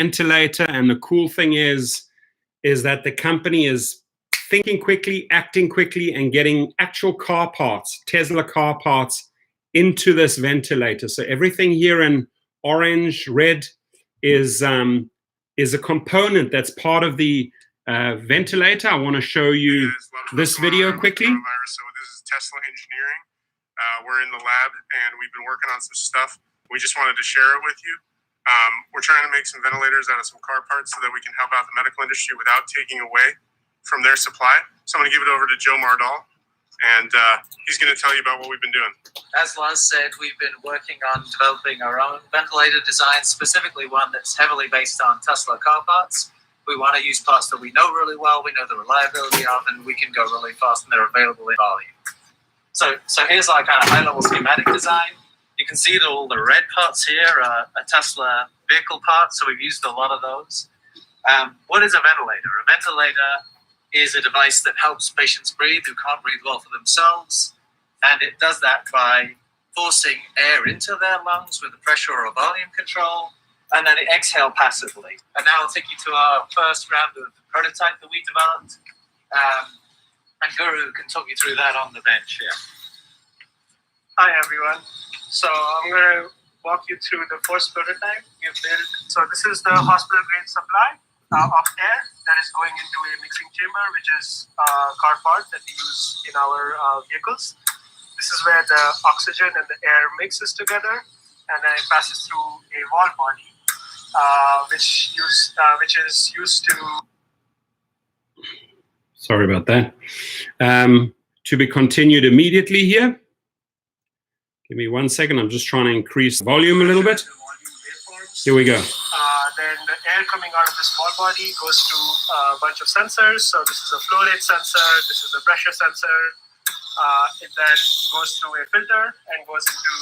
ventilator, and the cool thing is that the company is thinking quickly, acting quickly, and getting actual car parts, Tesla car parts, into this ventilator. So everything here in orange, red is a component that's part of the ventilator. I want to show you this video quickly. So this is Tesla engineering. We're in the lab and we've been working on some stuff. We just wanted to share it with you. We're trying to make some ventilators out of some car parts so that we can help out the medical industry without taking away from their supply. So I'm going to give it over to Joe Mardall, and he's going to tell you about what we've been doing. As Lars said, we've been working on developing our own ventilator design, specifically one that's heavily based on Tesla car parts. We want to use parts that we know really well, we know the reliability of, and we can go really fast, and they're available in volume. So here's our kind of high-level schematic design. You can see that all the red parts here are Tesla vehicle parts, so we've used a lot of those. What is a ventilator? A ventilator is a device that helps patients breathe who can't breathe well for themselves, and it does that by forcing air into their lungs with a pressure or a volume control, and then it exhale passively. And now I'll take you to our first round of prototype that we developed, and Guru can talk you through that on the bench here. Hi everyone. So I'm going to walk you through the first prototype we've built. So this is the hospital grade supply of air that is going into a mixing chamber, which is a car part that we use in our vehicles. This is where the oxygen and the air mixes together, and then it passes through a valve body, which is used to. Sorry about that. To be continued immediately here. Give me 1 second. I'm just trying to increase the volume a little bit. Here we go. Then the air coming out of this valve body goes to a bunch of sensors. So this is a flow rate sensor. This is a pressure sensor. It then goes through a filter and goes into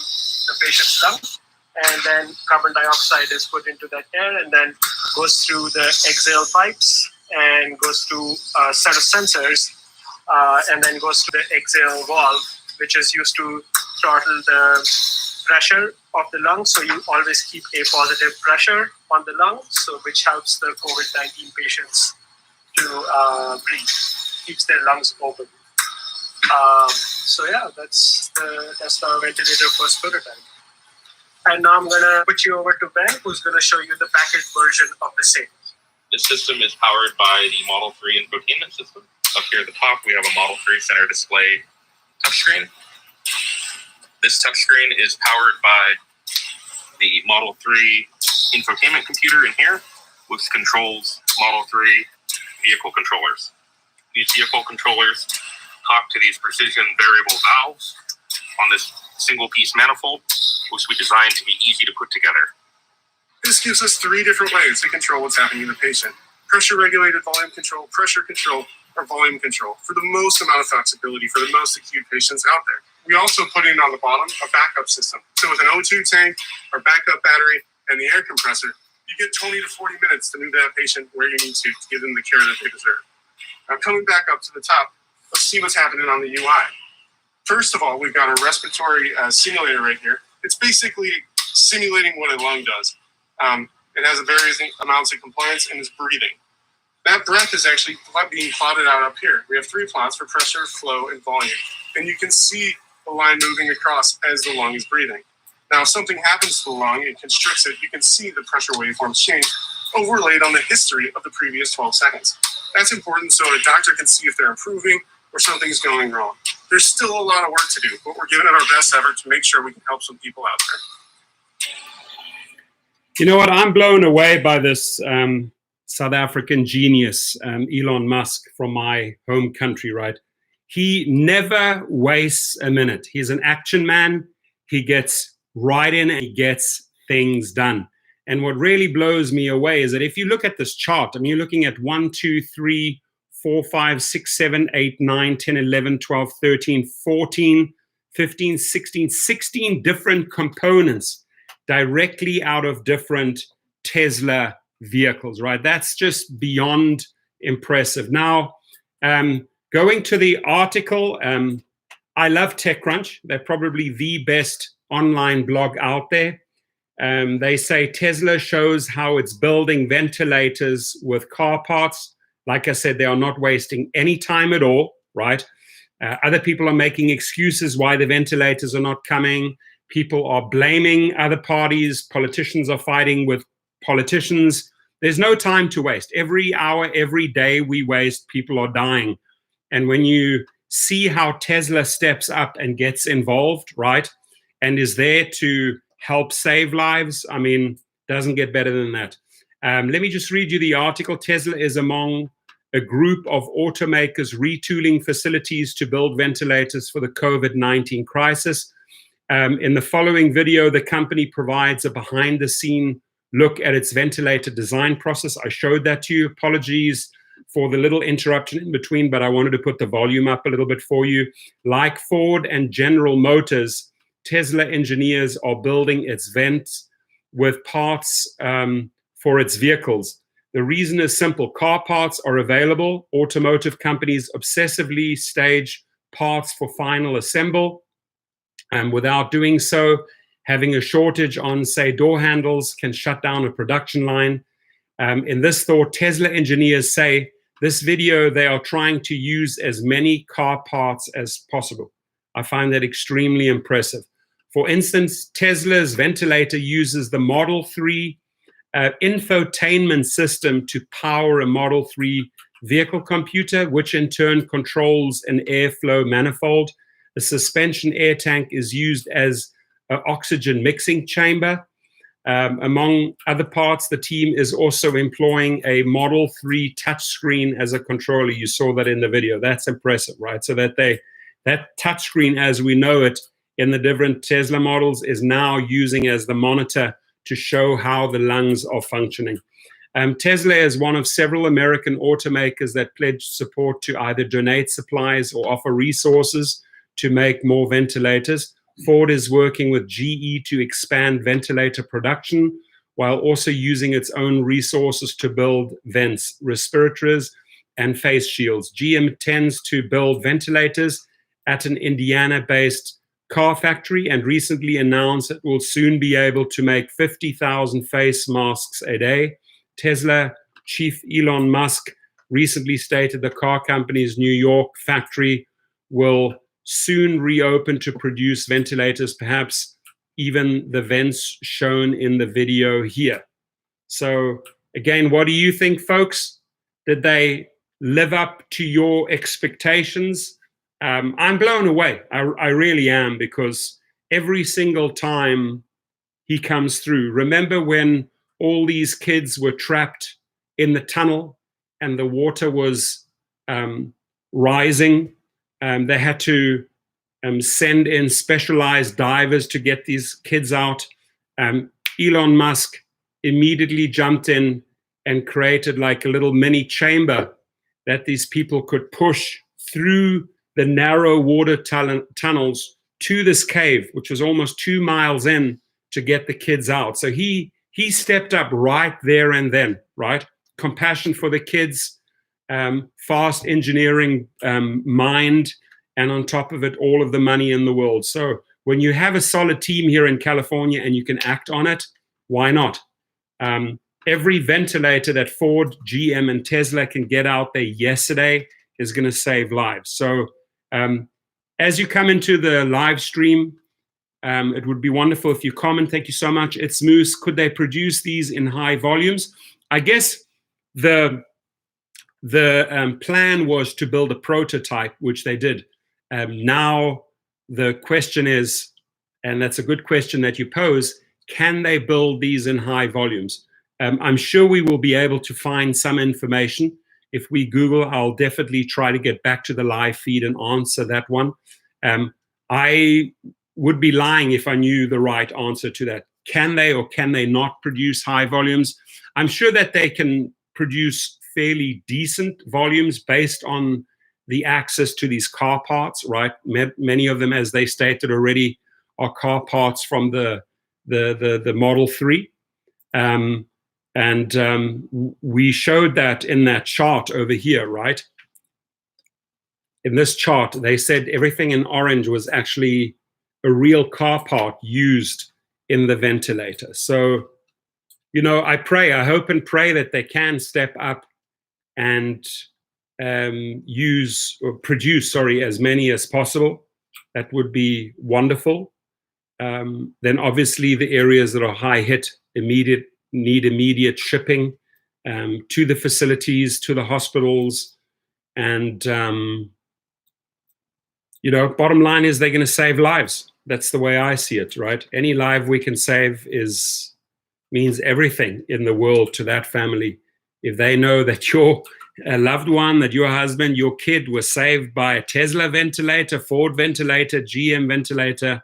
the patient's lung. And then carbon dioxide is put into that air and then goes through the exhale pipes and goes through a set of sensors and then goes to the exhale valve, which is used to throttle the pressure of the lungs. So you always keep a positive pressure on the lungs, so which helps the COVID-19 patients to breathe, keeps their lungs open. So yeah, that's the ventilator first prototype. And now I'm going to put you over to Ben, who's going to show you the packaged version of the same. This system is powered by the Model 3 infotainment system. Up here at the top, we have a Model 3 center display touchscreen. This touchscreen is powered by the Model 3 infotainment computer in here, which controls Model 3 vehicle controllers. These vehicle controllers talk to these precision variable valves on this single piece manifold, which we designed to be easy to put together. This gives us 3 different ways to control what's happening in the patient. Pressure regulated volume control, pressure control, or volume control for the most amount of flexibility for the most acute patients out there. We also put in on the bottom a backup system. So with an O2 tank, our backup battery, and the air compressor, you get 20 to 40 minutes to move that patient where you need to give them the care that they deserve. Now coming back up to the top, let's see what's happening on the UI. First of all, we've got a respiratory simulator right here. It's basically simulating what a lung does. It has various amounts of compliance and is breathing. That breath is actually being plotted out up here. We have 3 plots for pressure, flow, and volume. And you can see the line moving across as the lung is breathing. Now, if something happens to the lung and constricts it, you can see the pressure waveforms change, overlaid on the history of the previous 12 seconds. That's important so a doctor can see if they're improving or something's going wrong. There's still a lot of work to do, but we're giving it our best effort to make sure we can help some people out there. You know what? I'm blown away by this South African genius, Elon Musk, from my home country, right? He never wastes a minute. He's an action man. He gets right in and he gets things done. And what really blows me away is that if you look at this chart, I mean, you're looking at 1, 2, 3, 4, 5, 6, 7, 8, 9, 10, 11, 12, 13, 14, 15, 16 different components directly out of different Tesla vehicles, right? That's just beyond impressive. Now, going to the article, I love TechCrunch. They're probably the best online blog out there. They say Tesla shows how it's building ventilators with car parts. Like I said, they are not wasting any time at all, right? Other people are making excuses why the ventilators are not coming. People are blaming other parties. Politicians are fighting with politicians. There's no time to waste. Every hour, every day we waste, people are dying. And when you see how Tesla steps up and gets involved, right, and is there to help save lives, I mean, doesn't get better than that. Let me just read you the article. Tesla is among a group of automakers retooling facilities to build ventilators for the COVID-19 crisis. In the following video, the company provides a behind-the-scene look at its ventilator design process. I showed that to you. Apologies for the little interruption in between, but I wanted to put the volume up a little bit for you. Like Ford and General Motors, Tesla engineers are building its vents with parts for its vehicles. The reason is simple. Car parts are available. Automotive companies obsessively stage parts for final assemble. Without doing so, having a shortage on, say, door handles can shut down a production line. In this thought, Tesla engineers say this video, they are trying to use as many car parts as possible. I find that extremely impressive. For instance, Tesla's ventilator uses the Model 3 infotainment system to power a Model 3 vehicle computer, which in turn controls an airflow manifold. The suspension air tank is used as an oxygen mixing chamber. Among other parts, the team is also employing a Model 3 touchscreen as a controller. You saw that in the video. That's impressive, right? So that touchscreen, as we know it in the different Tesla models, is now using as the monitor to show how the lungs are functioning. Tesla is one of several American automakers that pledged support to either donate supplies or offer resources to make more ventilators. Ford is working with GE to expand ventilator production while also using its own resources to build vents, respirators, and face shields. GM intends to build ventilators at an Indiana-based car factory and recently announced it will soon be able to make 50,000 face masks a day. Tesla chief Elon Musk recently stated the car company's New York factory will soon reopen to produce ventilators, perhaps even the vents shown in the video here. So again, what do you think, folks? Did they live up to your expectations? I'm blown away. I really am, because every single time he comes through, remember when all these kids were trapped in the tunnel and the water was rising? They had to send in specialized divers to get these kids out. Elon Musk immediately jumped in and created like a little mini chamber that these people could push through the narrow water tunnels to this cave, which was almost 2 miles in, to get the kids out. So he stepped up right there and then, right? Compassion for the kids, fast engineering mind, and on top of it, all of the money in the world. So when you have a solid team here in California and you can act on it, why not? Every ventilator that Ford, GM, and Tesla can get out there yesterday is going to save lives. So as you come into the live stream, it would be wonderful if you comment. Thank you so much. It's Moose. Could they produce these in high volumes? I guess the plan was to build a prototype, which they did. Now the question is, and that's a good question that you pose, can they build these in high volumes? I'm sure we will be able to find some information. If we Google, I'll definitely try to get back to the live feed and answer that one. I would be lying if I knew the right answer to that. Can they or can they not produce high volumes? I'm sure that they can produce fairly decent volumes based on the access to these car parts, right? Many of them, as they stated already, are car parts from the Model 3. We showed that in that chart over here, right? In this chart, they said everything in orange was actually a real car part used in the ventilator. So, I hope and pray that they can step up and produce as many as possible. That would be wonderful. Then obviously the areas that are high hit need immediate shipping to the facilities, to the hospitals. And, bottom line is they're going to save lives. That's the way I see it, right? Any life we can save means everything in the world to that family. If they know that your loved one, that your husband, your kid was saved by a Tesla ventilator, Ford ventilator, GM ventilator,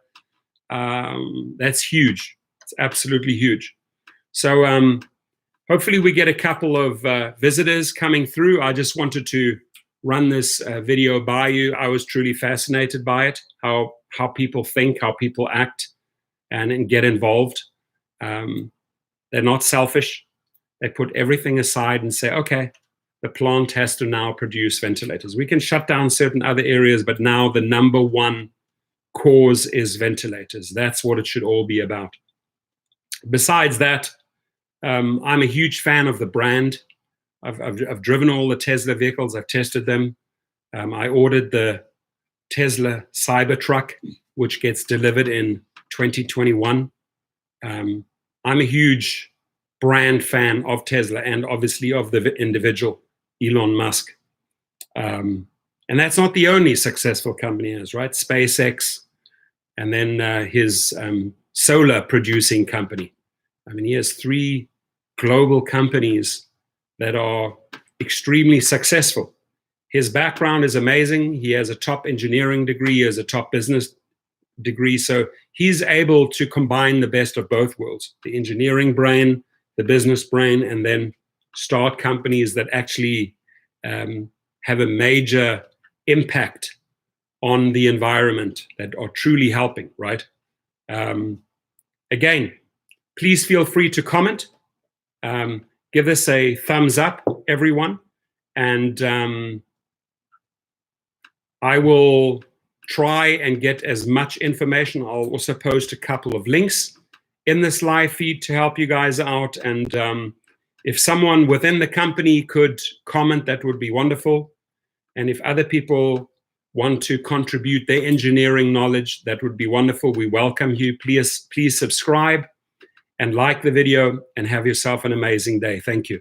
that's huge. It's absolutely huge. So hopefully we get a couple of visitors coming through. I just wanted to run this video by you. I was truly fascinated by it, how people think, how people act, and get involved. They're not selfish. They put everything aside and say, okay, the plant has to now produce ventilators. We can shut down certain other areas, but now the number one cause is ventilators. That's what it should all be about. Besides that, I'm a huge fan of the brand. I've driven all the Tesla vehicles. I've tested them. I ordered the Tesla Cybertruck, which gets delivered in 2021. I'm a huge brand fan of Tesla and obviously of the individual Elon Musk. And that's not the only successful company he has, right? SpaceX, and then his solar producing company. I mean, he has 3 global companies that are extremely successful. His background is amazing. He has a top engineering degree, he has a top business degree. So he's able to combine the best of both worlds, the engineering brain, the business brain, and then start companies that actually have a major impact on the environment, that are truly helping, right? Again, please feel free to comment. Give us a thumbs up, everyone. And I will try and get as much information. I'll also post a couple of links in this live feed to help you guys out. And if someone within the company could comment, that would be wonderful. And if other people want to contribute their engineering knowledge, that would be wonderful. We welcome you. Please subscribe and like the video, and have yourself an amazing day. Thank you.